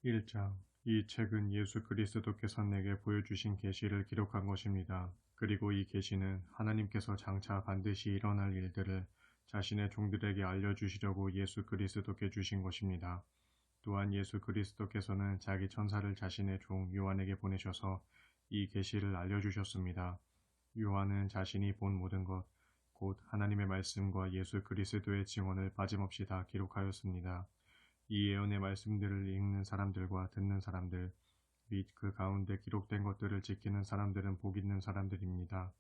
1장. 이 책은 예수 그리스도께서 내게 보여주신 계시를 기록한 것입니다. 그리고 이 계시는 하나님께서 장차 반드시 일어날 일들을 자신의 종들에게 알려주시려고 예수 그리스도께 주신 것입니다. 또한 예수 그리스도께서는 자기 천사를 자신의 종 요한에게 보내셔서 이 계시를 알려주셨습니다. 요한은 자신이 본 모든 것, 곧 하나님의 말씀과 예수 그리스도의 증언을 빠짐없이 다 기록하였습니다. 이 예언의 말씀들을 읽는 사람들과 듣는 사람들, 및 그 가운데 기록된 것들을 지키는 사람들은 복 있는 사람들입니다.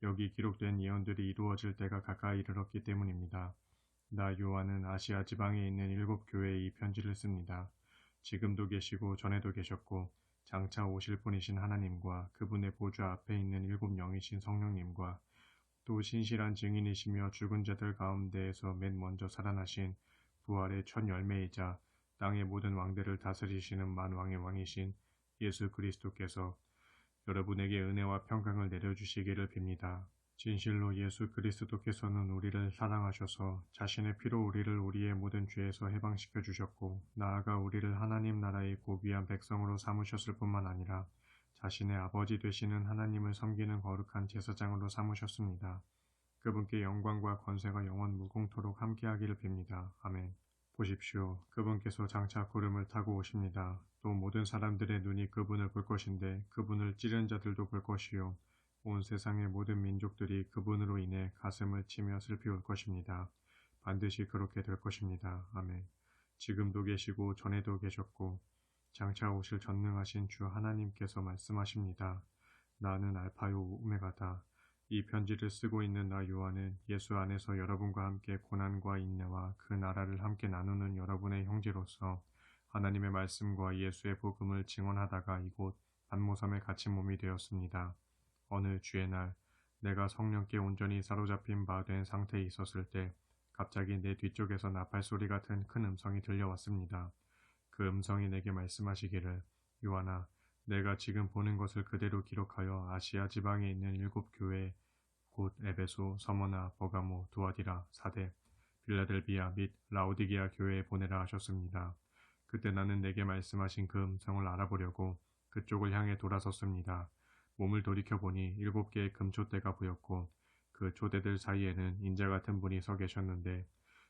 여기 기록된 예언들이 이루어질 때가 가까이 이르렀기 때문입니다. 나 요한은 아시아 지방에 있는 7교회에 이 편지를 씁니다. 지금도 계시고 전에도 계셨고 장차 오실 분이신 하나님과 그분의 보좌 앞에 있는 7영이신 성령님과 또 신실한 증인이시며 죽은 자들 가운데에서 맨 먼저 살아나신 부활의 첫 열매이자 땅의 모든 왕들을 다스리시는 만왕의 왕이신 예수 그리스도께서 여러분에게 은혜와 평강을 내려주시기를 빕니다. 진실로 예수 그리스도께서는 우리를 사랑하셔서 자신의 피로 우리를 우리의 모든 죄에서 해방시켜 주셨고 나아가 우리를 하나님 나라의 고귀한 백성으로 삼으셨을 뿐만 아니라 자신의 아버지 되시는 하나님을 섬기는 거룩한 제사장으로 삼으셨습니다. 그분께 영광과 권세가 영원 무궁토록 함께하기를 빕니다. 아멘. 보십시오. 그분께서 장차 구름을 타고 오십니다. 또 모든 사람들의 눈이 그분을 볼 것인데 그분을 찌른 자들도 볼 것이요. 온 세상의 모든 민족들이 그분으로 인해 가슴을 치며 슬피 울 것입니다. 반드시 그렇게 될 것입니다. 아멘. 지금도 계시고 전에도 계셨고 장차 오실 전능하신 주 하나님께서 말씀하십니다. 나는 알파요 오메가다. 이 편지를 쓰고 있는 나 요한은 예수 안에서 여러분과 함께 고난과 인내와 그 나라를 함께 나누는 여러분의 형제로서 하나님의 말씀과 예수의 복음을 증언하다가 이곳 반모섬에 갇힌 몸이 되었습니다. 어느 주의 날 내가 성령께 온전히 사로잡힌 바 된 상태에 있었을 때 갑자기 내 뒤쪽에서 나팔 소리 같은 큰 음성이 들려왔습니다. 그 음성이 내게 말씀하시기를 요한아 내가 지금 보는 것을 그대로 기록하여 아시아 지방에 있는 7교회 곧 에베소, 서머나, 버가모, 두아디라, 사데, 빌라델비아 및 라오디게아 교회에 보내라 하셨습니다. 그때 나는 내게 말씀하신 그 음성을 알아보려고 그쪽을 향해 돌아섰습니다. 몸을 돌이켜보니 7개의 금초대가 보였고 그 초대들 사이에는 인자 같은 분이 서 계셨는데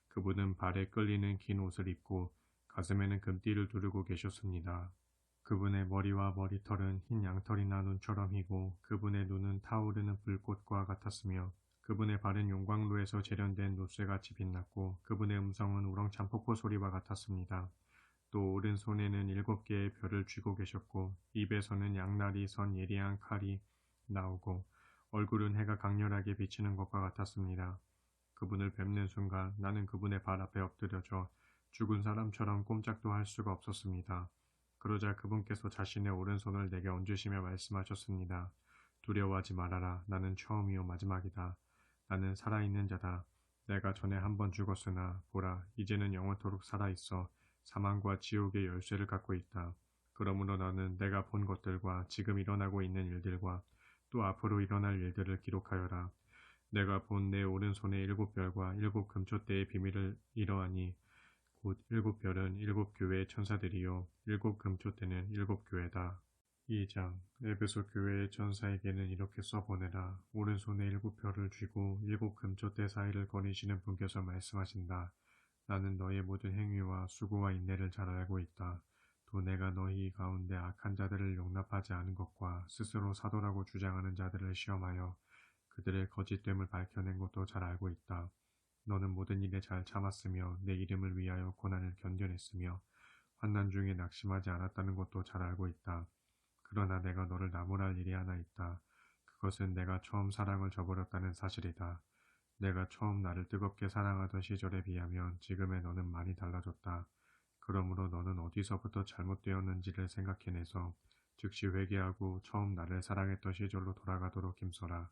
그분은 발에 끌리는 긴 옷을 입고 가슴에는 금띠를 두르고 계셨습니다. 그분의 머리와 머리털은 흰 양털이나 눈처럼 희고 그분의 눈은 타오르는 불꽃과 같았으며 그분의 발은 용광로에서 재련된 노쇠같이 빛났고 그분의 음성은 우렁찬 폭포 소리와 같았습니다. 또 오른손에는 7개의 별을 쥐고 계셨고 입에서는 양날이 선 예리한 칼이 나오고 얼굴은 해가 강렬하게 비치는 것과 같았습니다. 그분을 뵙는 순간 나는 그분의 발 앞에 엎드려져 죽은 사람처럼 꼼짝도 할 수가 없었습니다. 그러자 그분께서 자신의 오른손을 내게 얹으시며 말씀하셨습니다. 두려워하지 말아라. 나는 처음이요 마지막이다. 나는 살아있는 자다. 내가 전에 한 번 죽었으나 보라 이제는 영원토록 살아있어 사망과 지옥의 열쇠를 갖고 있다. 그러므로 너는 내가 본 것들과 지금 일어나고 있는 일들과 또 앞으로 일어날 일들을 기록하여라. 내가 본 내 오른손의 7별과 7금초대의 비밀을 이러하니 곧 7별은 7교회의 천사들이요 7금초대는 7교회다. 2장 에베소 교회의 천사에게는 이렇게 써보내라. 오른손에 7별을 쥐고 7금초대 사이를 거니시는 분께서 말씀하신다. 나는 너의 모든 행위와 수고와 인내를 잘 알고 있다. 또 내가 너희 가운데 악한 자들을 용납하지 않은 것과 스스로 사도라고 주장하는 자들을 시험하여 그들의 거짓됨을 밝혀낸 것도 잘 알고 있다. 너는 모든 일에 잘 참았으며 내 이름을 위하여 고난을 견뎌냈으며 환난 중에 낙심하지 않았다는 것도 잘 알고 있다. 그러나 내가 너를 나무랄 일이 하나 있다. 그것은 내가 처음 사랑을 저버렸다는 사실이다. 내가 처음 나를 뜨겁게 사랑하던 시절에 비하면 지금의 너는 많이 달라졌다. 그러므로 너는 어디서부터 잘못되었는지를 생각해내서 즉시 회개하고 처음 나를 사랑했던 시절로 돌아가도록 힘써라.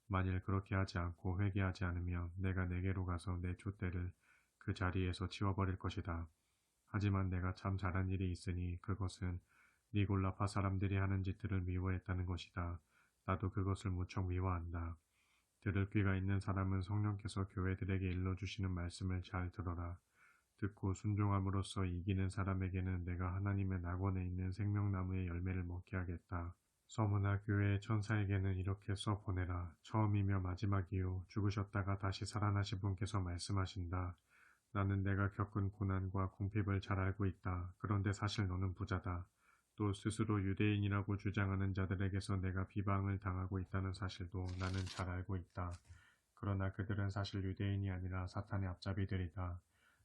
만일 그렇게 하지 않고 회개하지 않으면 내가 내게로 가서 내 촛대를 그 자리에서 치워버릴 것이다. 하지만 내가 참 잘한 일이 있으니 그것은 니골라파 사람들이 하는 짓들을 미워했다는 것이다. 나도 그것을 무척 미워한다. 들을 귀가 있는 사람은 성령께서 교회들에게 일러주시는 말씀을 잘 들어라. 듣고 순종함으로써 이기는 사람에게는 내가 하나님의 낙원에 있는 생명나무의 열매를 먹게 하겠다. 서무나 교회의 천사에게는 이렇게 써보내라. 처음이며 마지막이요 죽으셨다가 다시 살아나신 분께서 말씀하신다. 나는 내가 겪은 고난과 궁핍을 잘 알고 있다. 그런데 사실 너는 부자다. 또 스스로 유대인이라고 주장하는 자들에게서 내가 비방을 당하고 있다는 사실도 나는 잘 알고 있다. 그러나 그들은 사실 유대인이 아니라 사탄의 앞잡이들이다.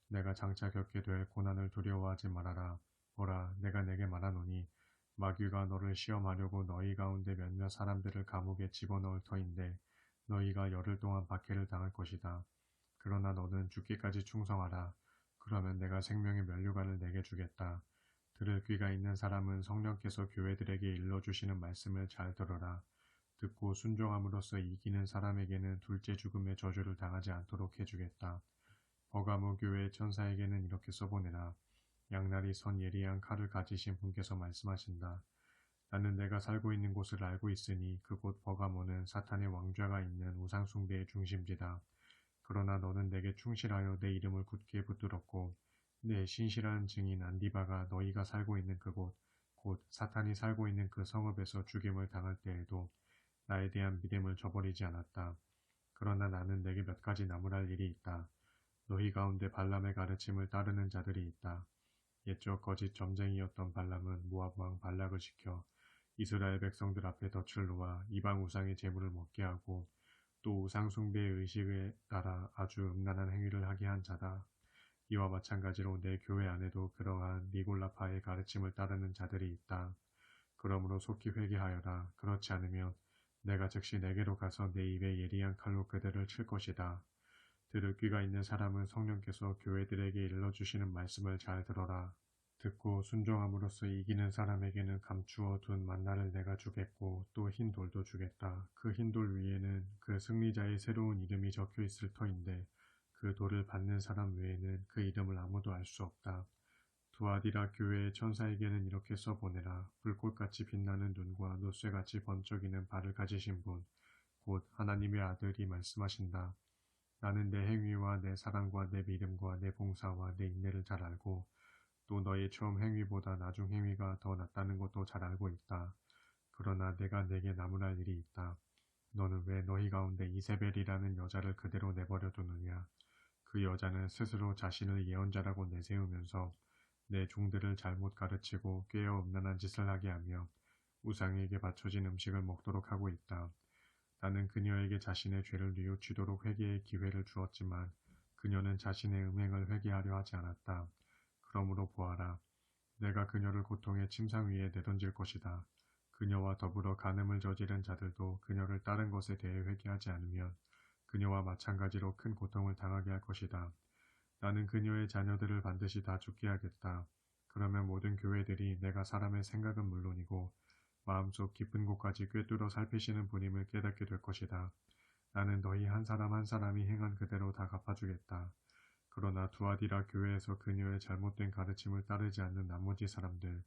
내가 장차 겪게 될 고난을 두려워하지 말아라. 보라, 내가 내게 말하노니 마귀가 너를 시험하려고 너희 가운데 몇몇 사람들을 감옥에 집어넣을 터인데 너희가 열흘 동안 박해를 당할 것이다. 그러나 너는 죽기까지 충성하라. 그러면 내가 생명의 면류관을 내게 주겠다. 들을 귀가 있는 사람은 성령께서 교회들에게 일러주시는 말씀을 잘 들어라. 듣고 순종함으로써 이기는 사람에게는 둘째 죽음의 저주를 당하지 않도록 해주겠다. 버가모 교회의 천사에게는 이렇게 써보내라. 양날이 선 예리한 칼을 가지신 분께서 말씀하신다. 나는 내가 살고 있는 곳을 알고 있으니 그곳 버가모는 사탄의 왕좌가 있는 우상숭배의 중심지다. 그러나 너는 내게 충실하여 내 이름을 굳게 붙들었고 내 신실한 증인 안디바가 너희가 살고 있는 그곳 곧 사탄이 살고 있는 그 성읍에서 죽임을 당할 때에도 나에 대한 믿음을 저버리지 않았다. 그러나 나는 내게 몇 가지 나무랄 일이 있다. 너희 가운데 발람의 가르침을 따르는 자들이 있다. 옛적 거짓 점쟁이였던 발람은 모압 왕 발락을 시켜 이스라엘 백성들 앞에 덫을 놓아 이방 우상의 제물을 먹게 하고 또 우상 숭배의 의식에 따라 아주 음란한 행위를 하게 한 자다. 이와 마찬가지로 내 교회 안에도 그러한 니골라파의 가르침을 따르는 자들이 있다. 그러므로 속히 회개하여라. 그렇지 않으면 내가 즉시 내게로 가서 내 입에 예리한 칼로 그들을 칠 것이다. 들을 귀가 있는 사람은 성령께서 교회들에게 일러주시는 말씀을 잘 들어라. 듣고 순종함으로써 이기는 사람에게는 감추어 둔 만나를 내가 주겠고 또 흰 돌도 주겠다. 그 흰 돌 위에는 그 승리자의 새로운 이름이 적혀 있을 터인데 그 돌을 받는 사람 외에는 그 이름을 아무도 알 수 없다. 두아디라 교회의 천사에게는 이렇게 써보내라. 불꽃같이 빛나는 눈과 노쇠같이 번쩍이는 발을 가지신 분, 곧 하나님의 아들이 말씀하신다. 나는 내 행위와 내 사랑과 내 믿음과 내 봉사와 내 인내를 잘 알고 또 너의 처음 행위보다 나중 행위가 더 낫다는 것도 잘 알고 있다. 그러나 내가 내게 나무랄 일이 있다. 너는 왜 너희 가운데 이세벨이라는 여자를 그대로 내버려 두느냐. 그 여자는 스스로 자신을 예언자라고 내세우면서 내 종들을 잘못 가르치고 꾀어 음란한 짓을 하게 하며 우상에게 바쳐진 음식을 먹도록 하고 있다. 나는 그녀에게 자신의 죄를 뉘우치도록 회개의 기회를 주었지만 그녀는 자신의 음행을 회개하려 하지 않았다. 그러므로 보아라. 내가 그녀를 고통의 침상 위에 내던질 것이다. 그녀와 더불어 간음을 저지른 자들도 그녀를 다른 것에 대해 회개하지 않으면 그녀와 마찬가지로 큰 고통을 당하게 할 것이다. 나는 그녀의 자녀들을 반드시 다 죽게 하겠다. 그러면 모든 교회들이 내가 사람의 생각은 물론이고 마음속 깊은 곳까지 꿰뚫어 살피시는 분임을 깨닫게 될 것이다. 나는 너희 한 사람 한 사람이 행한 그대로 다 갚아주겠다. 그러나 두아디라 교회에서 그녀의 잘못된 가르침을 따르지 않는 나머지 사람들,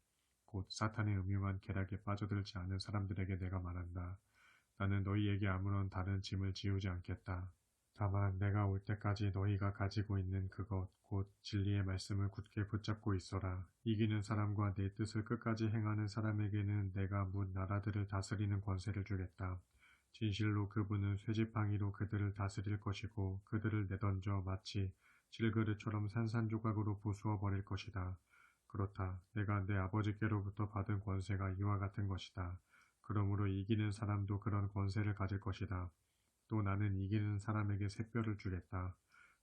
곧 사탄의 음흉한 계략에 빠져들지 않은 사람들에게 내가 말한다. 나는 너희에게 아무런 다른 짐을 지우지 않겠다. 다만 내가 올 때까지 너희가 가지고 있는 그것, 곧 진리의 말씀을 굳게 붙잡고 있어라. 이기는 사람과 내 뜻을 끝까지 행하는 사람에게는 내가 문 나라들을 다스리는 권세를 주겠다. 진실로 그분은 쇠지팡이로 그들을 다스릴 것이고 그들을 내던져 마치 질그릇처럼 산산조각으로 부수어 버릴 것이다. 그렇다. 내가 내 아버지께로부터 받은 권세가 이와 같은 것이다. 그러므로 이기는 사람도 그런 권세를 가질 것이다. 또 나는 이기는 사람에게 새뼈를 주겠다.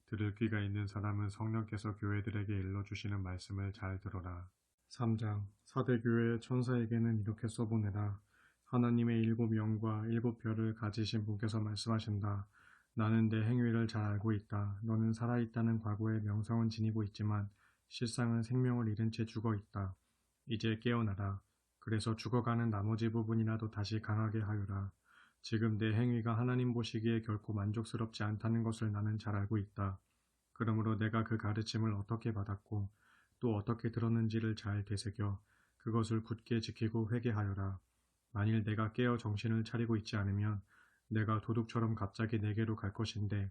들을 귀가 있는 사람은 성령께서 교회들에게 일러주시는 말씀을 잘 들어라. 3장 사대교회의 천사에게는 이렇게 써보내라. 하나님의 7영과 7별을 가지신 분께서 말씀하신다. 나는 내 행위를 잘 알고 있다. 너는 살아있다는 과거의 명성은 지니고 있지만 실상은 생명을 잃은 채 죽어있다. 이제 깨어나라. 그래서 죽어가는 나머지 부분이라도 다시 강하게 하여라. 지금 내 행위가 하나님 보시기에 결코 만족스럽지 않다는 것을 나는 잘 알고 있다. 그러므로 내가 그 가르침을 어떻게 받았고 또 어떻게 들었는지를 잘 되새겨 그것을 굳게 지키고 회개하여라. 만일 내가 깨어 정신을 차리고 있지 않으면 내가 도둑처럼 갑자기 내게로 갈 것인데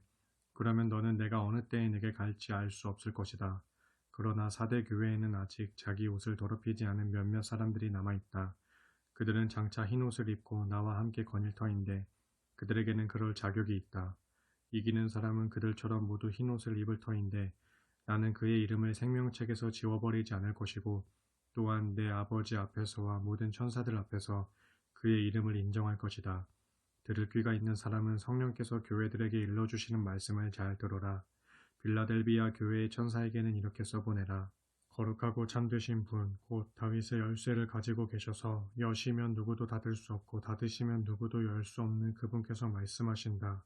그러면 너는 내가 어느 때에 내게 갈지 알 수 없을 것이다. 그러나 4대 교회에는 아직 자기 옷을 더럽히지 않은 몇몇 사람들이 남아있다. 그들은 장차 흰 옷을 입고 나와 함께 거닐 터인데 그들에게는 그럴 자격이 있다. 이기는 사람은 그들처럼 모두 흰 옷을 입을 터인데 나는 그의 이름을 생명책에서 지워버리지 않을 것이고 또한 내 아버지 앞에서와 모든 천사들 앞에서 그의 이름을 인정할 것이다. 들을 귀가 있는 사람은 성령께서 교회들에게 일러주시는 말씀을 잘 들어라. 빌라델비아 교회의 천사에게는 이렇게 써보내라. 거룩하고 참되신 분, 곧 다윗의 열쇠를 가지고 계셔서 여시면 누구도 닫을 수 없고 닫으시면 누구도 열 수 없는 그분께서 말씀하신다.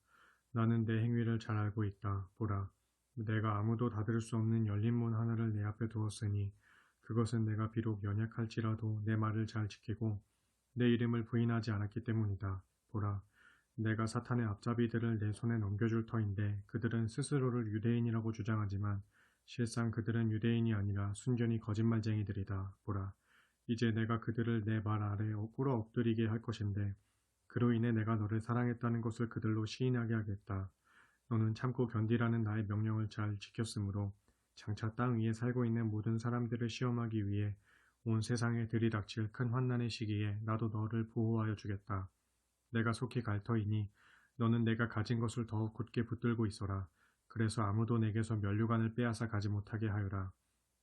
나는 내 행위를 잘 알고 있다. 보라, 내가 아무도 닫을 수 없는 열린 문 하나를 내 앞에 두었으니 그것은 내가 비록 연약할지라도 내 말을 잘 지키고 내 이름을 부인하지 않았기 때문이다. 보라, 내가 사탄의 앞잡이들을 내 손에 넘겨줄 터인데 그들은 스스로를 유대인이라고 주장하지만 실상 그들은 유대인이 아니라 순전히 거짓말쟁이들이다. 보라, 이제 내가 그들을 내 말 아래 꿇어 엎드리게 할 것인데 그로 인해 내가 너를 사랑했다는 것을 그들로 시인하게 하겠다. 너는 참고 견디라는 나의 명령을 잘 지켰으므로 장차 땅 위에 살고 있는 모든 사람들을 시험하기 위해 온 세상에 들이닥칠 큰 환난의 시기에 나도 너를 보호하여 주겠다. 내가 속히 갈 터이니 너는 내가 가진 것을 더욱 굳게 붙들고 있어라. 그래서 아무도 내게서 면류관을 빼앗아 가지 못하게 하여라.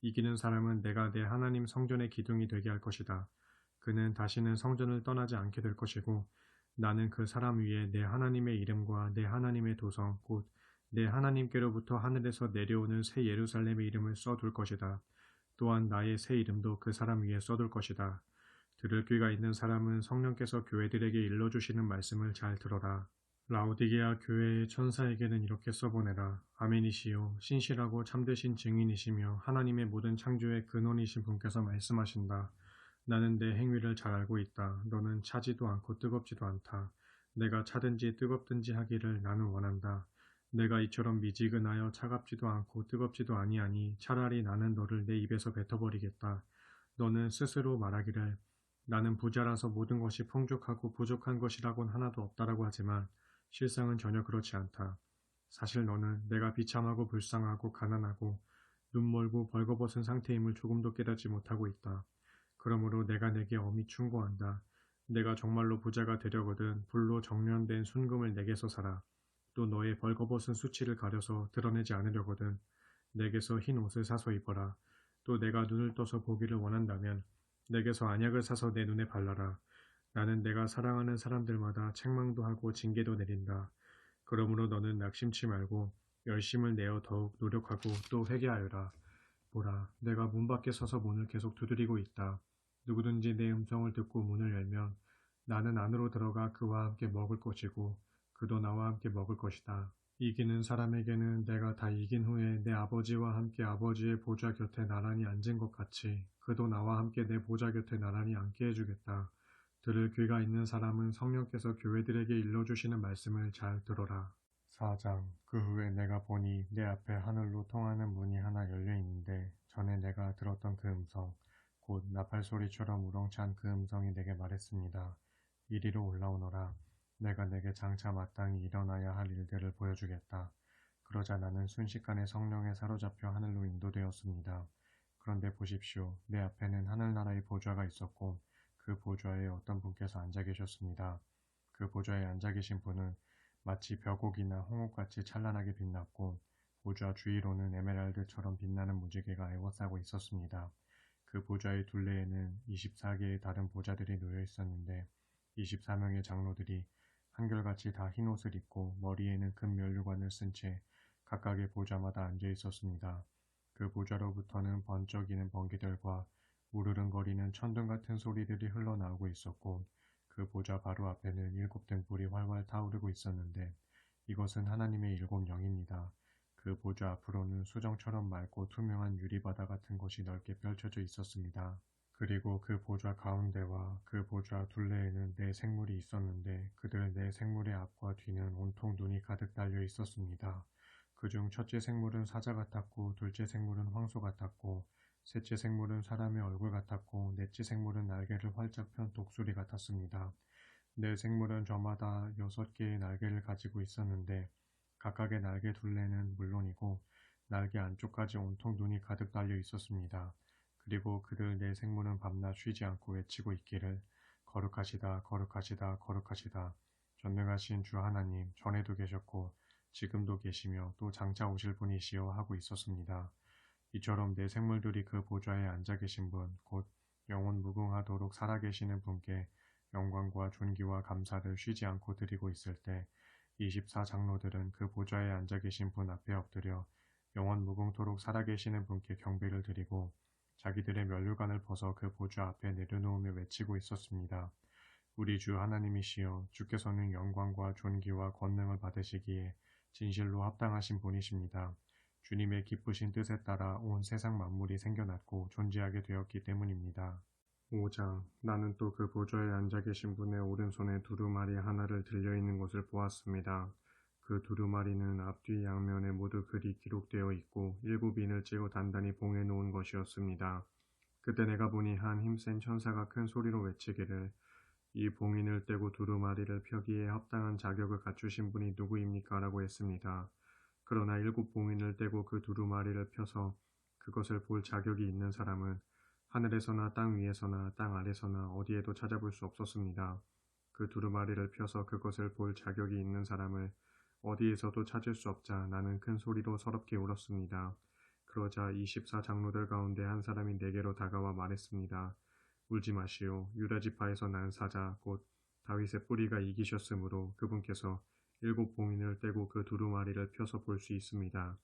이기는 사람은 내가 내 하나님 성전의 기둥이 되게 할 것이다. 그는 다시는 성전을 떠나지 않게 될 것이고 나는 그 사람 위에 내 하나님의 이름과 내 하나님의 도성 곧 내 하나님께로부터 하늘에서 내려오는 새 예루살렘의 이름을 써둘 것이다. 또한 나의 새 이름도 그 사람 위에 써둘 것이다. 들을 귀가 있는 사람은 성령께서 교회들에게 일러주시는 말씀을 잘 들어라. 라오디게아 교회의 천사에게는 이렇게 써보내라. 아멘이시요 신실하고 참되신 증인이시며 하나님의 모든 창조의 근원이신 분께서 말씀하신다. 나는 내 행위를 잘 알고 있다. 너는 차지도 않고 뜨겁지도 않다. 내가 차든지 뜨겁든지 하기를 나는 원한다. 내가 이처럼 미지근하여 차갑지도 않고 뜨겁지도 아니하니 차라리 나는 너를 내 입에서 뱉어버리겠다. 너는 스스로 말하기를 나는 부자라서 모든 것이 풍족하고 부족한 것이라곤 하나도 없다라고 하지만 실상은 전혀 그렇지 않다. 사실 너는 내가 비참하고 불쌍하고 가난하고 눈멀고 벌거벗은 상태임을 조금도 깨닫지 못하고 있다. 그러므로 내가 내게 엄히 충고한다. 내가 정말로 부자가 되려거든 불로 정련된 순금을 내게서 사라. 또 너의 벌거벗은 수치를 가려서 드러내지 않으려거든 내게서 흰 옷을 사서 입어라. 또 내가 눈을 떠서 보기를 원한다면 내게서 안약을 사서 내 눈에 발라라. 나는 내가 사랑하는 사람들마다 책망도 하고 징계도 내린다. 그러므로 너는 낙심치 말고 열심을 내어 더욱 노력하고 또 회개하여라. 보라, 내가 문 밖에 서서 문을 계속 두드리고 있다. 누구든지 내 음성을 듣고 문을 열면 나는 안으로 들어가 그와 함께 먹을 것이고 그도 나와 함께 먹을 것이다. 이기는 사람에게는 내가 다 이긴 후에 내 아버지와 함께 아버지의 보좌 곁에 나란히 앉은 것 같이 그도 나와 함께 내 보좌 곁에 나란히 앉게 해주겠다. 들을 귀가 있는 사람은 성령께서 교회들에게 일러주시는 말씀을 잘 들어라. 4장. 그 후에 내가 보니 내 앞에 하늘로 통하는 문이 하나 열려 있는데 전에 내가 들었던 그 음성 곧 나팔 소리처럼 우렁찬 그 음성이 내게 말했습니다. 이리로 올라오너라. 내가 내게 장차 마땅히 일어나야 할 일들을 보여주겠다. 그러자 나는 순식간에 성령에 사로잡혀 하늘로 인도되었습니다. 그런데 보십시오. 내 앞에는 하늘나라의 보좌가 있었고 그 보좌에 어떤 분께서 앉아 계셨습니다. 그 보좌에 앉아 계신 분은 마치 벼곡이나 홍옥같이 찬란하게 빛났고 보좌 주위로는 에메랄드처럼 빛나는 무지개가 에워싸고 있었습니다. 그 보좌의 둘레에는 24개의 다른 보좌들이 놓여 있었는데 24명의 장로들이 한결같이 다 흰옷을 입고 머리에는 큰 면류관을 쓴 채 각각의 보좌마다 앉아 있었습니다. 그 보좌로부터는 번쩍이는 번개들과 우르릉거리는 천둥 같은 소리들이 흘러나오고 있었고 그 보좌 바로 앞에는 7 등불이 활활 타오르고 있었는데 이것은 하나님의 7 영입니다. 그 보좌 앞으로는 수정처럼 맑고 투명한 유리바다 같은 것이 넓게 펼쳐져 있었습니다. 그리고 그 보좌 가운데와 그 보좌 둘레에는 네 생물이 있었는데 그들 네 생물의 앞과 뒤는 온통 눈이 가득 달려 있었습니다. 그중 첫째 생물은 사자 같았고 둘째 생물은 황소 같았고 셋째 생물은 사람의 얼굴 같았고 넷째 생물은 날개를 활짝 편 독수리 같았습니다. 네 생물은 저마다 6개의 날개를 가지고 있었는데 각각의 날개 둘레는 물론이고 날개 안쪽까지 온통 눈이 가득 달려 있었습니다. 그리고 그들 네 생물은 밤낮 쉬지 않고 외치고 있기를 거룩하시다, 거룩하시다, 거룩하시다. 전능하신 주 하나님, 전에도 계셨고 지금도 계시며 또 장차 오실 분이시여 하고 있었습니다. 이처럼 내 생물들이 그 보좌에 앉아 계신 분, 곧 영원 무궁하도록 살아계시는 분께 영광과 존귀와 감사를 쉬지 않고 드리고 있을 때 24장로들은 그 보좌에 앉아 계신 분 앞에 엎드려 영원 무궁토록 살아계시는 분께 경배를 드리고 자기들의 면류관을 벗어 그 보좌 앞에 내려놓으며 외치고 있었습니다. 우리 주 하나님이시여 주께서는 영광과 존귀와 권능을 받으시기에 진실로 합당하신 분이십니다. 주님의 기쁘신 뜻에 따라 온 세상 만물이 생겨났고 존재하게 되었기 때문입니다. 5장 나는 또 그 보좌에 앉아 계신 분의 오른손에 두루마리 하나를 들려있는 것을 보았습니다. 그 두루마리는 앞뒤 양면에 모두 글이 기록되어 있고 7인을 째고 단단히 봉해 놓은 것이었습니다. 그때 내가 보니 한 힘센 천사가 큰 소리로 외치기를 이 봉인을 떼고 두루마리를 펴기에 합당한 자격을 갖추신 분이 누구입니까? 라고 했습니다. 그러나 7봉인을 떼고 그 두루마리를 펴서 그것을 볼 자격이 있는 사람은 하늘에서나 땅 위에서나 땅 아래서나 어디에도 찾아볼 수 없었습니다. 그 두루마리를 펴서 그것을 볼 자격이 있는 사람을 어디에서도 찾을 수 없자 나는 큰 소리로 서럽게 울었습니다. 그러자 24장로들 가운데 한 사람이 내게로 다가와 말했습니다. 울지 마시오. 유다지파에서 난 사자 곧 다윗의 뿌리가 이기셨으므로 그분께서 7봉인을 떼고 그 두루마리를 펴서 볼 수 있습니다.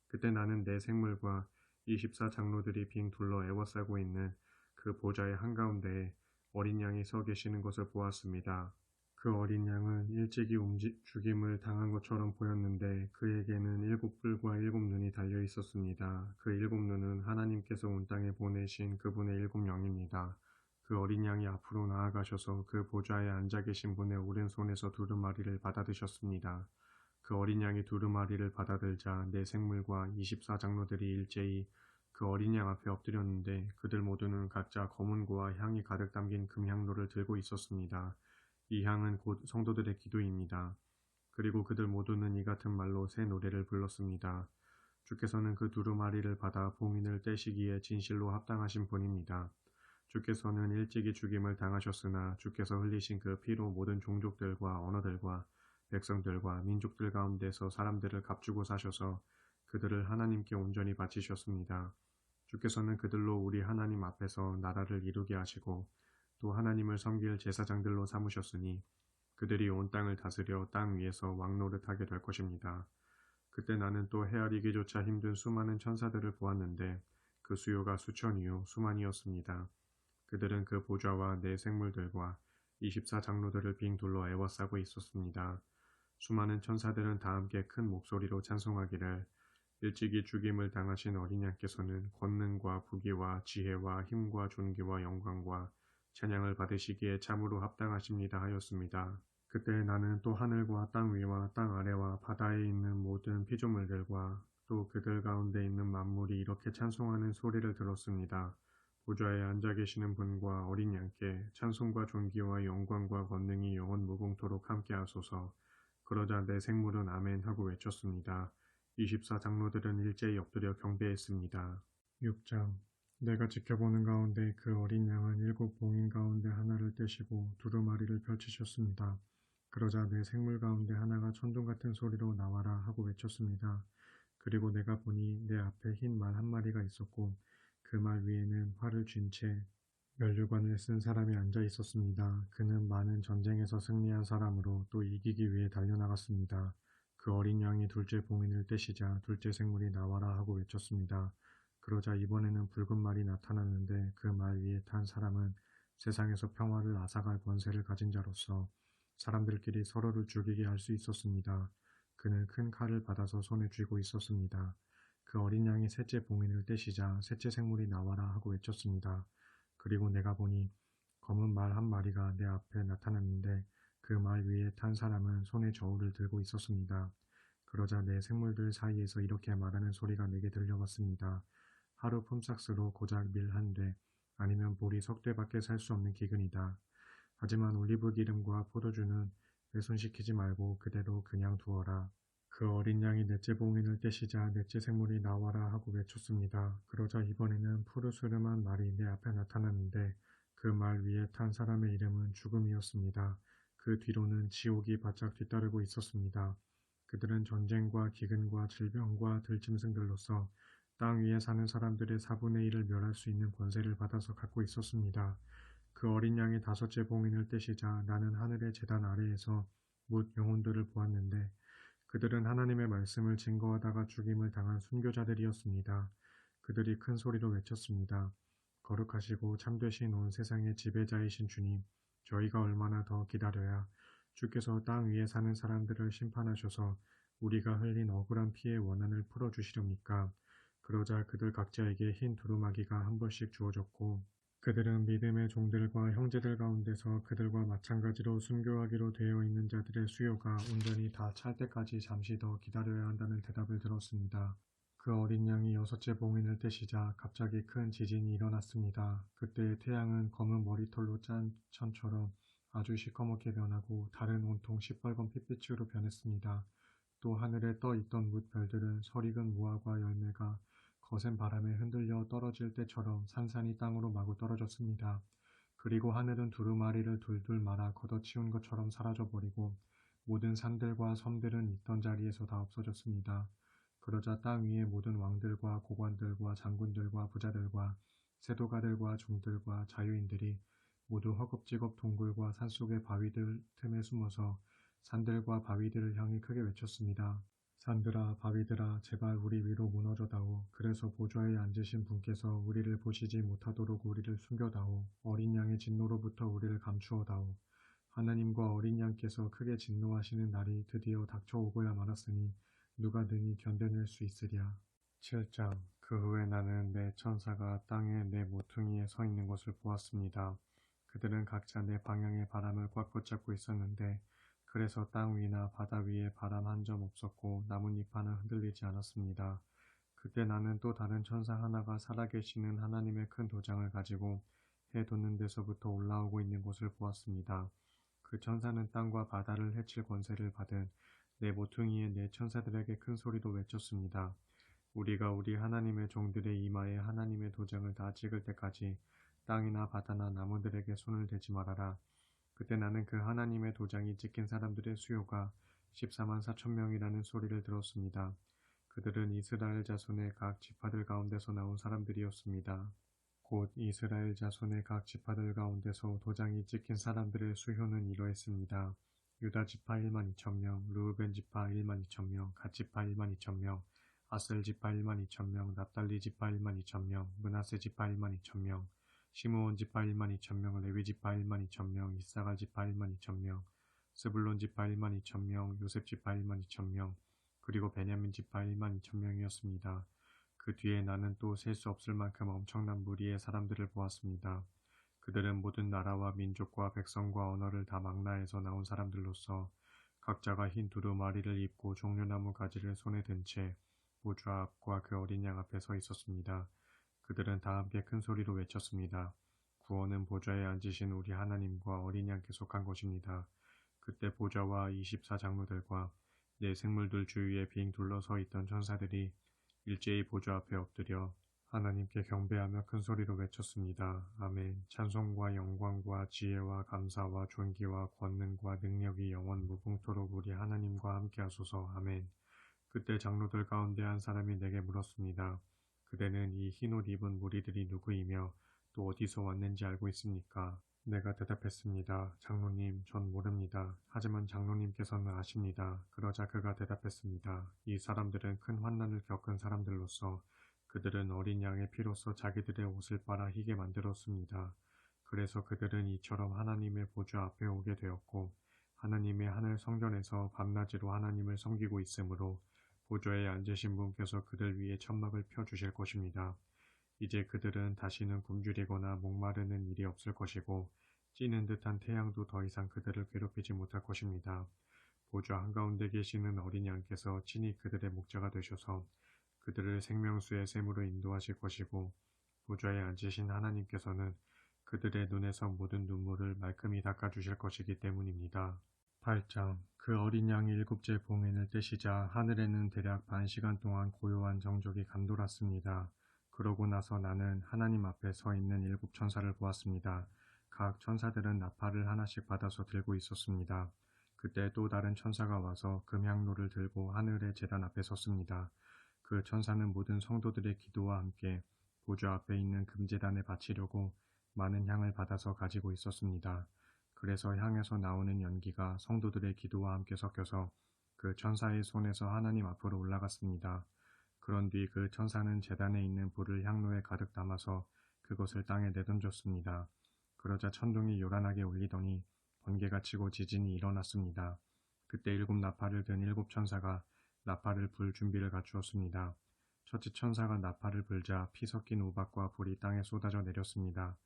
그때 나는 내 생물과 24장로들이 빙 둘러 애워싸고 있는 그 보좌의 한가운데에 어린 양이 서 계시는 것을 보았습니다. 그 어린 양은 일찍이 죽임을 당한 것처럼 보였는데 그에게는 7뿔과 7눈이 달려 있었습니다. 그 7눈은 하나님께서 온 땅에 보내신 그분의 7영입니다. 그 어린 양이 앞으로 나아가셔서 그 보좌에 앉아 계신 분의 오른손에서 두루마리를 받아드셨습니다. 그 어린 양이 두루마리를 받아들자 내 생물과 24장로들이 일제히 그 어린 양 앞에 엎드렸는데 그들 모두는 각자 검은고와 향이 가득 담긴 금향로를 들고 있었습니다. 이 향은 곧 성도들의 기도입니다. 그리고 그들 모두는 이 같은 말로 새 노래를 불렀습니다. 주께서는 그 두루마리를 받아 봉인을 떼시기에 진실로 합당하신 분입니다. 주께서는 일찍이 죽임을 당하셨으나 주께서 흘리신 그 피로 모든 종족들과 언어들과 백성들과 민족들 가운데서 사람들을 값주고 사셔서 그들을 하나님께 온전히 바치셨습니다. 주께서는 그들로 우리 하나님 앞에서 나라를 이루게 하시고 또 하나님을 섬길 제사장들로 삼으셨으니 그들이 온 땅을 다스려 땅 위에서 왕노릇하게 될 것입니다. 그때 나는 또 헤아리기조차 힘든 수많은 천사들을 보았는데 그 수요가 수천이요 수만이었습니다. 그들은 그 보좌와 내 생물들과 24장로들을 빙 둘러 애워싸고 있었습니다. 수많은 천사들은 다 함께 큰 목소리로 찬송하기를 일찍이 죽임을 당하신 어린 양께서는 권능과 부귀와 지혜와 힘과 존귀와 영광과 찬양을 받으시기에 참으로 합당하십니다 하였습니다. 그때 나는 또 하늘과 땅 위와 땅 아래와 바다에 있는 모든 피조물들과 또 그들 가운데 있는 만물이 이렇게 찬송하는 소리를 들었습니다. 보좌에 앉아 계시는 분과 어린 양께 찬송과 존귀와 영광과 권능이 영원 무궁토록 함께 하소서. 그러자 내 생물은 아멘 하고 외쳤습니다. 24장로들은 일제히 엎드려 경배했습니다. 6장 내가 지켜보는 가운데 그 어린 양은 7봉인 가운데 하나를 떼시고 두루마리를 펼치셨습니다. 그러자 내 생물 가운데 하나가 천둥 같은 소리로 나와라 하고 외쳤습니다. 그리고 내가 보니 내 앞에 흰 말 한 마리가 있었고 그 말 위에는 활을 쥔 채 면류관을 쓴 사람이 앉아 있었습니다. 그는 많은 전쟁에서 승리한 사람으로 또 이기기 위해 달려나갔습니다. 그 어린 양이 둘째 봉인을 떼시자 둘째 생물이 나와라 하고 외쳤습니다. 그러자 이번에는 붉은 말이 나타났는데 그 말 위에 탄 사람은 세상에서 평화를 앗아갈 권세를 가진 자로서 사람들끼리 서로를 죽이게 할 수 있었습니다. 그는 큰 칼을 받아서 손에 쥐고 있었습니다. 그 어린 양이 셋째 봉인을 떼시자 셋째 생물이 나와라 하고 외쳤습니다. 그리고 내가 보니 검은 말 한 마리가 내 앞에 나타났는데 그 말 위에 탄 사람은 손에 저울을 들고 있었습니다. 그러자 내 생물들 사이에서 이렇게 말하는 소리가 내게 들려왔습니다. 하루 품삯으로 고작 밀 한 대, 아니면 보리 석 대밖에 살 수 없는 기근이다. 하지만 올리브 기름과 포도주는 훼손시키지 말고 그대로 그냥 두어라. 그 어린 양이 넷째 봉인을 떼시자 넷째 생물이 나와라 하고 외쳤습니다. 그러자 이번에는 푸르스름한 말이 내 앞에 나타났는데 그 말 위에 탄 사람의 이름은 죽음이었습니다. 그 뒤로는 지옥이 바짝 뒤따르고 있었습니다. 그들은 전쟁과 기근과 질병과 들짐승들로서 땅 위에 사는 사람들의 4분의 1을 멸할 수 있는 권세를 받아서 갖고 있었습니다. 그 어린 양이 다섯째 봉인을 떼시자 나는 하늘의 제단 아래에서 뭇 영혼들을 보았는데 그들은 하나님의 말씀을 증거하다가 죽임을 당한 순교자들이었습니다. 그들이 큰 소리로 외쳤습니다. 거룩하시고 참되신 온 세상의 지배자이신 주님, 저희가 얼마나 더 기다려야 주께서 땅 위에 사는 사람들을 심판하셔서 우리가 흘린 억울한 피의 원한을 풀어주시렵니까? 그러자 그들 각자에게 흰 두루마기가 한 벌씩 주어졌고 그들은 믿음의 종들과 형제들 가운데서 그들과 마찬가지로 순교하기로 되어 있는 자들의 수요가 온전히 다 찰 때까지 잠시 더 기다려야 한다는 대답을 들었습니다. 그 어린 양이 여섯째 봉인을 떼시자 갑자기 큰 지진이 일어났습니다. 그때 태양은 검은 머리털로 짠 천처럼 아주 시커멓게 변하고 달은 온통 시뻘건 핏빛으로 변했습니다. 또 하늘에 떠 있던 뭇별들은 설익은 무화과 열매가 거센 바람에 흔들려 떨어질 때처럼 산산이 땅으로 마구 떨어졌습니다. 그리고 하늘은 두루마리를 둘둘 말아 걷어치운 것처럼 사라져버리고 모든 산들과 섬들은 있던 자리에서 다 없어졌습니다. 그러자 땅 위의 모든 왕들과 고관들과 장군들과 부자들과 세도가들과 종들과 자유인들이 모두 허겁지겁 동굴과 산속의 바위들 틈에 숨어서 산들과 바위들을 향해 크게 외쳤습니다. 산들아 바위들아 제발 우리 위로 무너져다오. 그래서 보좌에 앉으신 분께서 우리를 보시지 못하도록 우리를 숨겨다오. 어린 양의 진노로부터 우리를 감추어다오. 하나님과 어린 양께서 크게 진노하시는 날이 드디어 닥쳐오고야 말았으니 누가 능히 견뎌낼 수 있으랴. 7장 그 후에 나는 내 천사가 땅에 내 모퉁이에 서 있는 것을 보았습니다. 그들은 각자 내 방향의 바람을 꽉 붙잡고 있었는데 그래서 땅 위나 바다 위에 바람 한 점 없었고 나뭇잎 하나 흔들리지 않았습니다. 그때 나는 또 다른 천사 하나가 살아계시는 하나님의 큰 도장을 가지고 해 돋는 데서부터 올라오고 있는 것을 보았습니다. 그 천사는 땅과 바다를 해칠 권세를 받은 내 모퉁이의 네 천사들에게 큰 소리로 외쳤습니다. 우리가 우리 하나님의 종들의 이마에 하나님의 도장을 다 찍을 때까지 땅이나 바다나 나무들에게 손을 대지 말아라. 그때 나는 그 하나님의 도장이 찍힌 사람들의 수요가 14만 4천 명이라는 소리를 들었습니다. 그들은 이스라엘 자손의 각 지파들 가운데서 나온 사람들이었습니다. 곧 이스라엘 자손의 각 지파들 가운데서 도장이 찍힌 사람들의 수효는 이러했습니다. 유다 지파 1만 2천 명, 르우벤 지파 1만 2천 명, 갓 지파 1만 2천 명, 아셀 지파 1만 2천 명, 납달리 지파 1만 2천 명, 므낫세 지파 1만 2천 명, 시므온 지파 1만 2천 명, 레위 지파 1만 2천 명, 이사갈 지파 1만 2천 명, 스불론 지파 1만 2천 명, 요셉 지파 1만 2천 명, 그리고 베냐민 지파 1만 2천 명이었습니다. 그 뒤에 나는 또 셀 수 없을 만큼 엄청난 무리의 사람들을 보았습니다. 그들은 모든 나라와 민족과 백성과 언어를 다 망라해서 나온 사람들로서 각자가 흰 두루마리를 입고 종려나무 가지를 손에 든 채 보좌 앞과 그 어린 양 앞에 서 있었습니다. 그들은 다 함께 큰 소리로 외쳤습니다. 구원은 보좌에 앉으신 우리 하나님과 어린 양께 속한 것입니다. 그때 보좌와 24장로들과 네 생물들 주위에 빙 둘러서 있던 천사들이 일제히 보좌 앞에 엎드려 하나님께 경배하며 큰 소리로 외쳤습니다. 아멘. 찬송과 영광과 지혜와 감사와 존귀와 권능과 능력이 영원 무궁토록 우리 하나님과 함께 하소서. 아멘. 그때 장로들 가운데 한 사람이 내게 물었습니다. 그대는 이 흰옷 입은 무리들이 누구이며 또 어디서 왔는지 알고 있습니까? 내가 대답했습니다. 장로님, 전 모릅니다. 하지만 장로님께서는 아십니다. 그러자 그가 대답했습니다. 이 사람들은 큰 환난을 겪은 사람들로서 그들은 어린 양의 피로써 자기들의 옷을 빨아 희게 만들었습니다. 그래서 그들은 이처럼 하나님의 보좌 앞에 오게 되었고 하나님의 하늘 성전에서 밤낮으로 하나님을 섬기고 있으므로 보좌에 앉으신 분께서 그들 위에 천막을 펴주실 것입니다. 이제 그들은 다시는 굶주리거나 목마르는 일이 없을 것이고 찌는 듯한 태양도 더 이상 그들을 괴롭히지 못할 것입니다. 보좌 한가운데 계시는 어린 양께서 친히 그들의 목자가 되셔서 그들을 생명수의 샘으로 인도하실 것이고 보좌에 앉으신 하나님께서는 그들의 눈에서 모든 눈물을 말끔히 닦아주실 것이기 때문입니다. 8장 그 어린 양이 일곱째 봉인을 떼시자 하늘에는 대략 반 시간 동안 고요한 정적이 감돌았습니다. 그러고 나서 나는 하나님 앞에 서 있는 일곱 천사를 보았습니다. 각 천사들은 나팔을 하나씩 받아서 들고 있었습니다. 그때 또 다른 천사가 와서 금향로를 들고 하늘의 제단 앞에 섰습니다. 그 천사는 모든 성도들의 기도와 함께 보좌 앞에 있는 금제단에 바치려고 많은 향을 받아서 가지고 있었습니다. 그래서 향에서 나오는 연기가 성도들의 기도와 함께 섞여서 그 천사의 손에서 하나님 앞으로 올라갔습니다. 그런 뒤 그 천사는 제단에 있는 불을 향로에 가득 담아서 그것을 땅에 내던졌습니다. 그러자 천둥이 요란하게 울리더니 번개가 치고 지진이 일어났습니다. 그때 일곱 나팔을 든 일곱 천사가 나팔을 불 준비를 갖추었습니다. 첫째 천사가 나팔을 불자 피 섞인 우박과 불이 땅에 쏟아져 내렸습니다.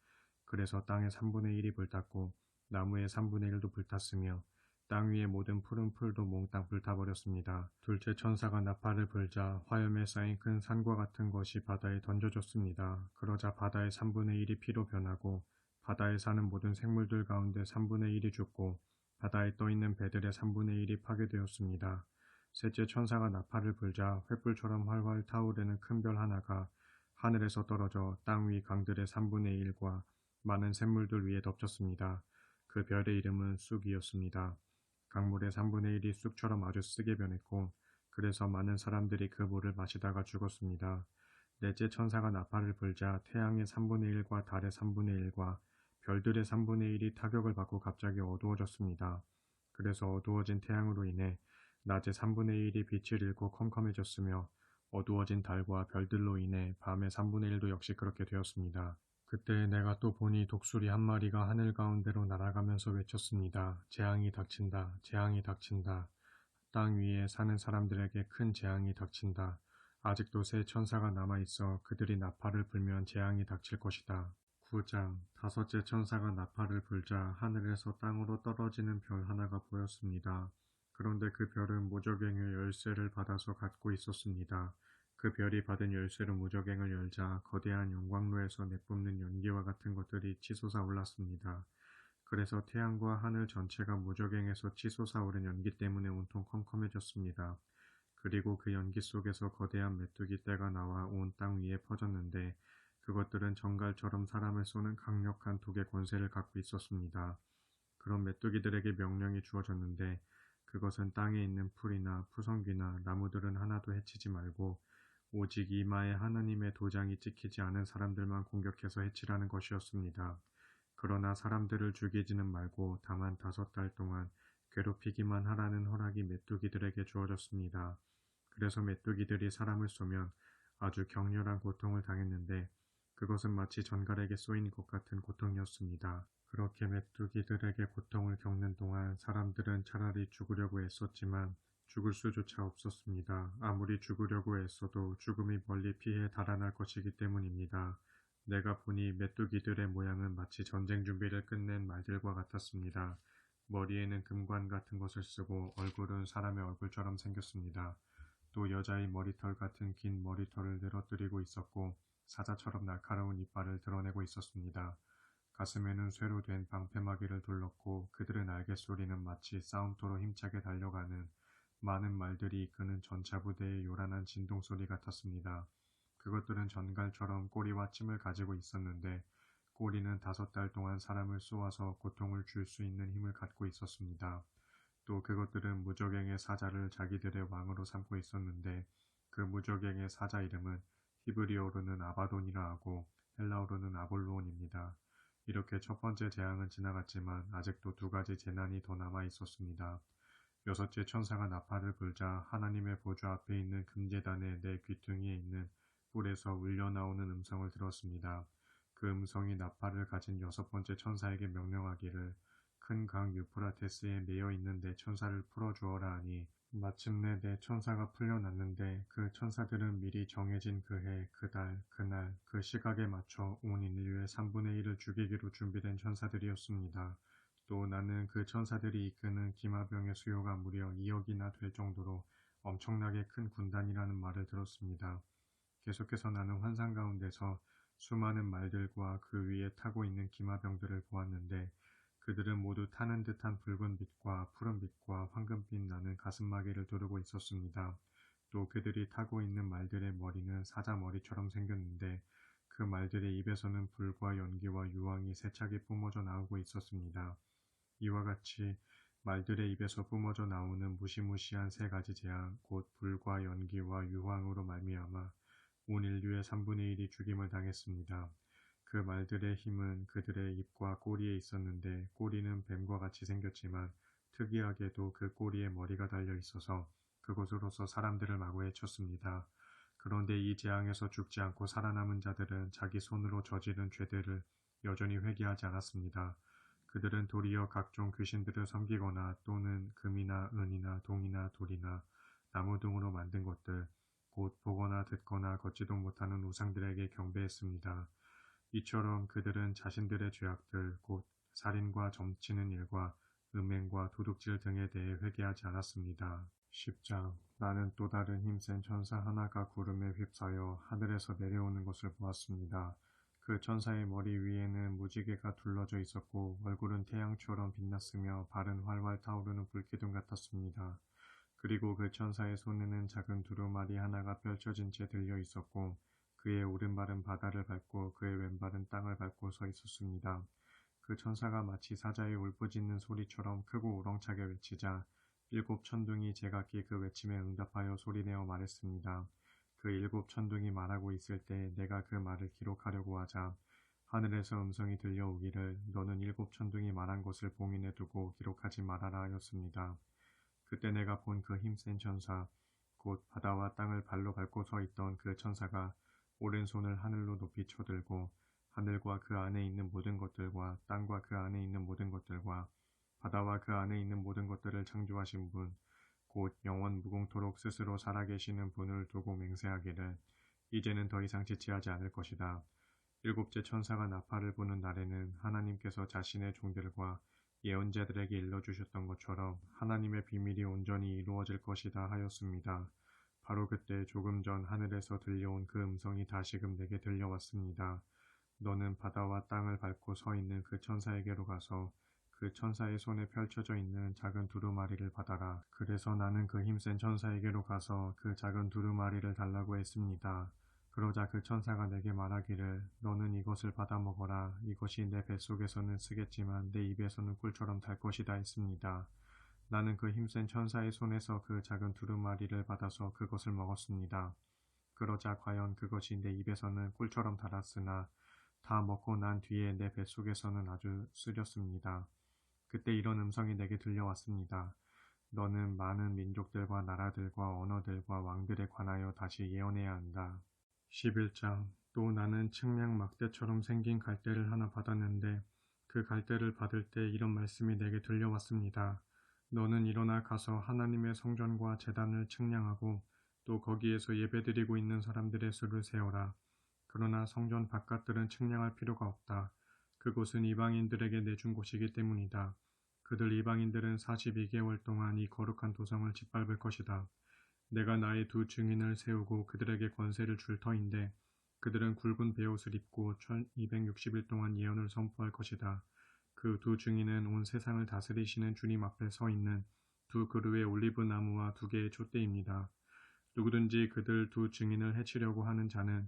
그래서 땅의 3분의 1이 불탔고 나무의 3분의 1도 불탔으며 땅 위의 모든 푸른 풀도 몽땅 불타버렸습니다. 둘째 천사가 나팔을 불자 화염에 쌓인 큰 산과 같은 것이 바다에 던져졌습니다. 그러자 바다의 3분의 1이 피로 변하고 바다에 사는 모든 생물들 가운데 3분의 1이 죽고 바다에 떠있는 배들의 3분의 1이 파괴되었습니다. 셋째 천사가 나팔을 불자 횃불처럼 활활 타오르는 큰 별 하나가 하늘에서 떨어져 땅 위 강들의 3분의 1과 많은 샘물들 위에 덮쳤습니다. 그 별의 이름은 쑥이었습니다. 강물의 3분의 1이 쑥처럼 아주 쓰게 변했고 그래서 많은 사람들이 그 물을 마시다가 죽었습니다. 넷째 천사가 나팔을 불자 태양의 3분의 1과 달의 3분의 1과 별들의 3분의 1이 타격을 받고 갑자기 어두워졌습니다. 그래서 어두워진 태양으로 인해 낮의 3분의 1이 빛을 잃고 컴컴해졌으며 어두워진 달과 별들로 인해 밤의 3분의 1도 역시 그렇게 되었습니다. 그때 내가 또 보니 독수리 한 마리가 하늘 가운데로 날아가면서 외쳤습니다. 재앙이 닥친다. 재앙이 닥친다. 땅 위에 사는 사람들에게 큰 재앙이 닥친다. 아직도 새 천사가 남아있어 그들이 나팔을 불면 재앙이 닥칠 것이다. 9장 다섯째 천사가 나팔을 불자 하늘에서 땅으로 떨어지는 별 하나가 보였습니다. 그런데 그 별은 무적행의 열쇠를 받아서 갖고 있었습니다. 그 별이 받은 열쇠로 무적행을 열자 거대한 영광로에서 내뿜는 연기와 같은 것들이 치솟아 올랐습니다. 그래서 태양과 하늘 전체가 무적행에서 치솟아오른 연기 때문에 온통 컴컴해졌습니다. 그리고 그 연기 속에서 거대한 메뚜기 떼가 나와 온 땅 위에 퍼졌는데 그것들은 정갈처럼 사람을 쏘는 강력한 독의 권세를 갖고 있었습니다. 그런 메뚜기들에게 명령이 주어졌는데 그것은 땅에 있는 풀이나 푸성귀나 나무들은 하나도 해치지 말고 오직 이마에 하나님의 도장이 찍히지 않은 사람들만 공격해서 해치라는 것이었습니다. 그러나 사람들을 죽이지는 말고 다만 5달 동안 괴롭히기만 하라는 허락이 메뚜기들에게 주어졌습니다. 그래서 메뚜기들이 사람을 쏘면 아주 격렬한 고통을 당했는데 그것은 마치 전갈에게 쏘인 것 같은 고통이었습니다. 그렇게 메뚜기들에게 고통을 겪는 동안 사람들은 차라리 죽으려고 애썼지만 죽을 수조차 없었습니다. 아무리 죽으려고 애써도 죽음이 멀리 피해 달아날 것이기 때문입니다. 내가 보니 메뚜기들의 모양은 마치 전쟁 준비를 끝낸 말들과 같았습니다. 머리에는 금관 같은 것을 쓰고 얼굴은 사람의 얼굴처럼 생겼습니다. 또 여자의 머리털 같은 긴 머리털을 늘어뜨리고 있었고 사자처럼 날카로운 이빨을 드러내고 있었습니다. 가슴에는 쇠로 된 방패막이를 둘렀고 그들의 날갯소리는 마치 싸움터로 힘차게 달려가는 많은 말들이 이끄는 전차 부대의 요란한 진동소리 같았습니다. 그것들은 전갈처럼 꼬리와 침을 가지고 있었는데 꼬리는 5달 동안 사람을 쏘아서 고통을 줄 수 있는 힘을 갖고 있었습니다. 또 그것들은 무적행의 사자를 자기들의 왕으로 삼고 있었는데 그 무적행의 사자 이름은 히브리어로는 아바돈이라 하고 헬라어로는 아볼로온입니다. 이렇게 첫 번째 재앙은 지나갔지만 아직도 2가지 재난이 더 남아 있었습니다. 여섯째 천사가 나팔을 불자 하나님의 보좌 앞에 있는 금제단의 내 귀퉁이에 있는 뿔에서 울려나오는 음성을 들었습니다. 그 음성이 나팔을 가진 6번째 천사에게 명령하기를 큰 강 유프라테스에 매여 있는 내 천사를 풀어주어라 하니 마침내 내 천사가 풀려났는데 그 천사들은 미리 정해진 그 해, 그 달, 그날, 그 시각에 맞춰 온 인류의 3분의 1을 죽이기로 준비된 천사들이었습니다. 또 나는 그 천사들이 이끄는 기마병의 수요가 무려 2억이나 될 정도로 엄청나게 큰 군단이라는 말을 들었습니다. 계속해서 나는 환상 가운데서 수많은 말들과 그 위에 타고 있는 기마병들을 보았는데 그들은 모두 타는 듯한 붉은빛과 푸른빛과 황금빛 나는 가슴마개를 두르고 있었습니다. 또 그들이 타고 있는 말들의 머리는 사자머리처럼 생겼는데 그 말들의 입에서는 불과 연기와 유황이 세차게 뿜어져 나오고 있었습니다. 이와 같이 말들의 입에서 뿜어져 나오는 무시무시한 세 가지 재앙, 곧 불과 연기와 유황으로 말미암아 온 인류의 3분의 1이 죽임을 당했습니다. 그 말들의 힘은 그들의 입과 꼬리에 있었는데 꼬리는 뱀과 같이 생겼지만 특이하게도 그 꼬리에 머리가 달려 있어서 그것으로서 사람들을 마구 해쳤습니다. 그런데 이 재앙에서 죽지 않고 살아남은 자들은 자기 손으로 저지른 죄들을 여전히 회개하지 않았습니다. 그들은 도리어 각종 귀신들을 섬기거나 또는 금이나 은이나 동이나 돌이나 나무 등으로 만든 것들, 곧 보거나 듣거나 걷지도 못하는 우상들에게 경배했습니다. 이처럼 그들은 자신들의 죄악들, 곧 살인과 점치는 일과 음행과 도둑질 등에 대해 회개하지 않았습니다. 10장. 나는 또 다른 힘센 천사 하나가 구름에 휩싸여 하늘에서 내려오는 것을 보았습니다. 그 천사의 머리 위에는 무지개가 둘러져 있었고 얼굴은 태양처럼 빛났으며 발은 활활 타오르는 불기둥 같았습니다. 그리고 그 천사의 손에는 작은 두루마리 하나가 펼쳐진 채 들려 있었고 그의 오른발은 바다를 밟고 그의 왼발은 땅을 밟고 서 있었습니다. 그 천사가 마치 사자의 울부짖는 소리처럼 크고 우렁차게 외치자 일곱 천둥이 제각기 그 외침에 응답하여 소리내어 말했습니다. 그 일곱 천둥이 말하고 있을 때 내가 그 말을 기록하려고 하자 하늘에서 음성이 들려오기를 너는 일곱 천둥이 말한 것을 봉인해 두고 기록하지 말아라 하였습니다. 그때 내가 본 그 힘센 천사 곧 바다와 땅을 발로 밟고 서 있던 그 천사가 오른손을 하늘로 높이 쳐들고 하늘과 그 안에 있는 모든 것들과 땅과 그 안에 있는 모든 것들과 바다와 그 안에 있는 모든 것들을 창조하신 분, 곧 영원 무궁토록 스스로 살아계시는 분을 두고 맹세하기를 이제는 더 이상 지체하지 않을 것이다. 일곱째 천사가 나팔을 부는 날에는 하나님께서 자신의 종들과 예언자들에게 일러주셨던 것처럼 하나님의 비밀이 온전히 이루어질 것이다 하였습니다. 바로 그때 조금 전 하늘에서 들려온 그 음성이 다시금 내게 들려왔습니다. 너는 바다와 땅을 밟고 서 있는 그 천사에게로 가서 그 천사의 손에 펼쳐져 있는 작은 두루마리를 받아라. 그래서 나는 그 힘센 천사에게로 가서 그 작은 두루마리를 달라고 했습니다. 그러자 그 천사가 내게 말하기를 너는 이것을 받아 먹어라. 이것이 내 뱃속에서는 쓰겠지만 내 입에서는 꿀처럼 달 것이다 했습니다. 나는 그 힘센 천사의 손에서 그 작은 두루마리를 받아서 그것을 먹었습니다. 그러자 과연 그것이 내 입에서는 꿀처럼 달았으나 다 먹고 난 뒤에 내 뱃속에서는 아주 쓰렸습니다. 그때 이런 음성이 내게 들려왔습니다. 너는 많은 민족들과 나라들과 언어들과 왕들에 관하여 다시 예언해야 한다. 11장. 또 나는 측량 막대처럼 생긴 갈대를 하나 받았는데 그 갈대를 받을 때 이런 말씀이 내게 들려왔습니다. 너는 일어나 가서 하나님의 성전과 제단을 측량하고 또 거기에서 예배드리고 있는 사람들의 수를 세어라. 그러나 성전 바깥들은 측량할 필요가 없다. 그곳은 이방인들에게 내준 곳이기 때문이다. 그들 이방인들은 42개월 동안 이 거룩한 도성을 짓밟을 것이다. 내가 나의 두 증인을 세우고 그들에게 권세를 줄 터인데 그들은 굵은 베옷을 입고 1260일 동안 예언을 선포할 것이다. 그 두 증인은 온 세상을 다스리시는 주님 앞에 서 있는 두 그루의 올리브 나무와 두 개의 촛대입니다. 누구든지 그들 두 증인을 해치려고 하는 자는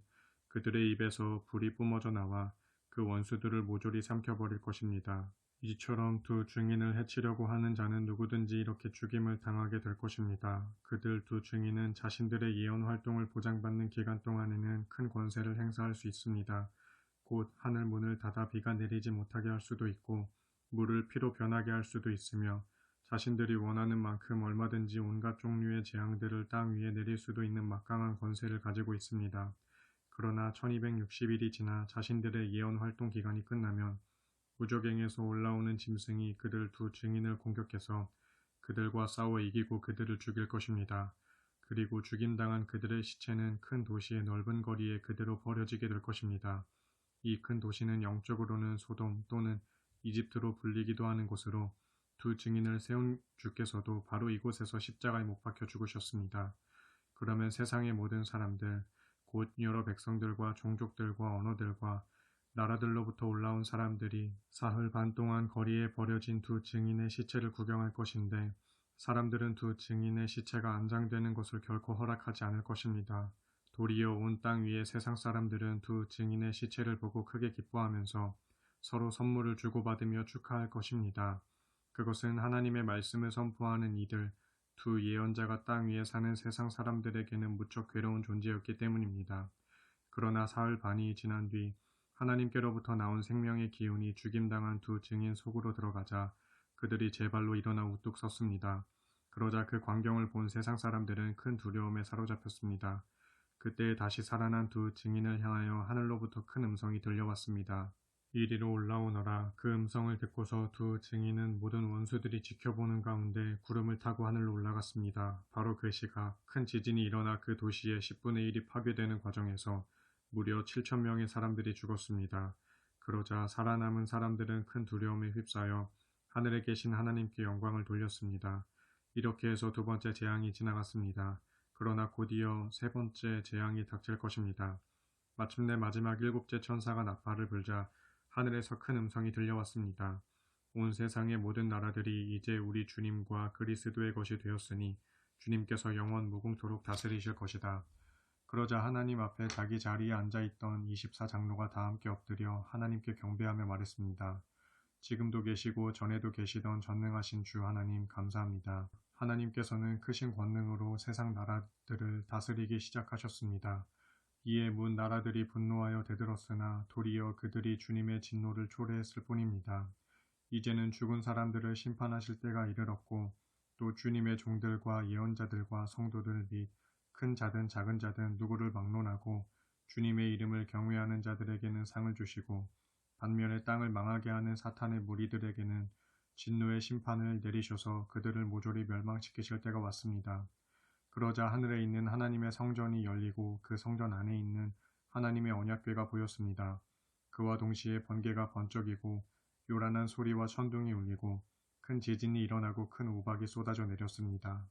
그들의 입에서 불이 뿜어져 나와 그 원수들을 모조리 삼켜버릴 것입니다. 이처럼 두 증인을 해치려고 하는 자는 누구든지 이렇게 죽임을 당하게 될 것입니다. 그들 두 증인은 자신들의 예언 활동을 보장받는 기간 동안에는 큰 권세를 행사할 수 있습니다. 곧 하늘 문을 닫아 비가 내리지 못하게 할 수도 있고 물을 피로 변하게 할 수도 있으며 자신들이 원하는 만큼 얼마든지 온갖 종류의 재앙들을 땅 위에 내릴 수도 있는 막강한 권세를 가지고 있습니다. 그러나 1260일이 지나 자신들의 예언 활동 기간이 끝나면 무적행에서 올라오는 짐승이 그들 두 증인을 공격해서 그들과 싸워 이기고 그들을 죽일 것입니다. 그리고 죽임당한 그들의 시체는 큰 도시의 넓은 거리에 그대로 버려지게 될 것입니다. 이 큰 도시는 영적으로는 소돔 또는 이집트로 불리기도 하는 곳으로 두 증인을 세운 주께서도 바로 이곳에서 십자가에 못 박혀 죽으셨습니다. 그러면 세상의 모든 사람들, 곧 여러 백성들과 종족들과 언어들과 나라들로부터 올라온 사람들이 사흘 반 동안 거리에 버려진 두 증인의 시체를 구경할 것인데 사람들은 두 증인의 시체가 안장되는 것을 결코 허락하지 않을 것입니다. 도리어 온 땅 위의 세상 사람들은 두 증인의 시체를 보고 크게 기뻐하면서 서로 선물을 주고받으며 축하할 것입니다. 그것은 하나님의 말씀을 선포하는 이들, 두 예언자가 땅 위에 사는 세상 사람들에게는 무척 괴로운 존재였기 때문입니다. 그러나 사흘 반이 지난 뒤 하나님께로부터 나온 생명의 기운이 죽임당한 두 증인 속으로 들어가자 그들이 제 발로 일어나 우뚝 섰습니다. 그러자 그 광경을 본 세상 사람들은 큰 두려움에 사로잡혔습니다. 그때 다시 살아난 두 증인을 향하여 하늘로부터 큰 음성이 들려왔습니다. 이리로 올라오너라. 그 음성을 듣고서 두 증인은 모든 원수들이 지켜보는 가운데 구름을 타고 하늘로 올라갔습니다. 바로 그 시각 큰 지진이 일어나 그 도시의 10분의 1이 파괴되는 과정에서 무려 7천 명의 사람들이 죽었습니다. 그러자 살아남은 사람들은 큰 두려움에 휩싸여 하늘에 계신 하나님께 영광을 돌렸습니다. 이렇게 해서 두 번째 재앙이 지나갔습니다. 그러나 곧이어 세 번째 재앙이 닥칠 것입니다. 마침내 마지막 일곱째 천사가 나팔을 불자 하늘에서 큰 음성이 들려왔습니다. 온 세상의 모든 나라들이 이제 우리 주님과 그리스도의 것이 되었으니 주님께서 영원 무궁토록 다스리실 것이다. 그러자 하나님 앞에 자기 자리에 앉아있던 24장로가 다 함께 엎드려 하나님께 경배하며 말했습니다. 지금도 계시고 전에도 계시던 전능하신 주 하나님 감사합니다. 하나님께서는 크신 권능으로 세상 나라들을 다스리기 시작하셨습니다. 이에 문 나라들이 분노하여 대들었으나 도리어 그들이 주님의 진노를 초래했을 뿐입니다. 이제는 죽은 사람들을 심판하실 때가 이르렀고 또 주님의 종들과 예언자들과 성도들 및 큰 자든 작은 자든 누구를 막론하고 주님의 이름을 경외하는 자들에게는 상을 주시고 반면에 땅을 망하게 하는 사탄의 무리들에게는 진노의 심판을 내리셔서 그들을 모조리 멸망시키실 때가 왔습니다. 그러자 하늘에 있는 하나님의 성전이 열리고 그 성전 안에 있는 하나님의 언약궤가 보였습니다. 그와 동시에 번개가 번쩍이고 요란한 소리와 천둥이 울리고 큰 지진이 일어나고 큰 우박이 쏟아져 내렸습니다.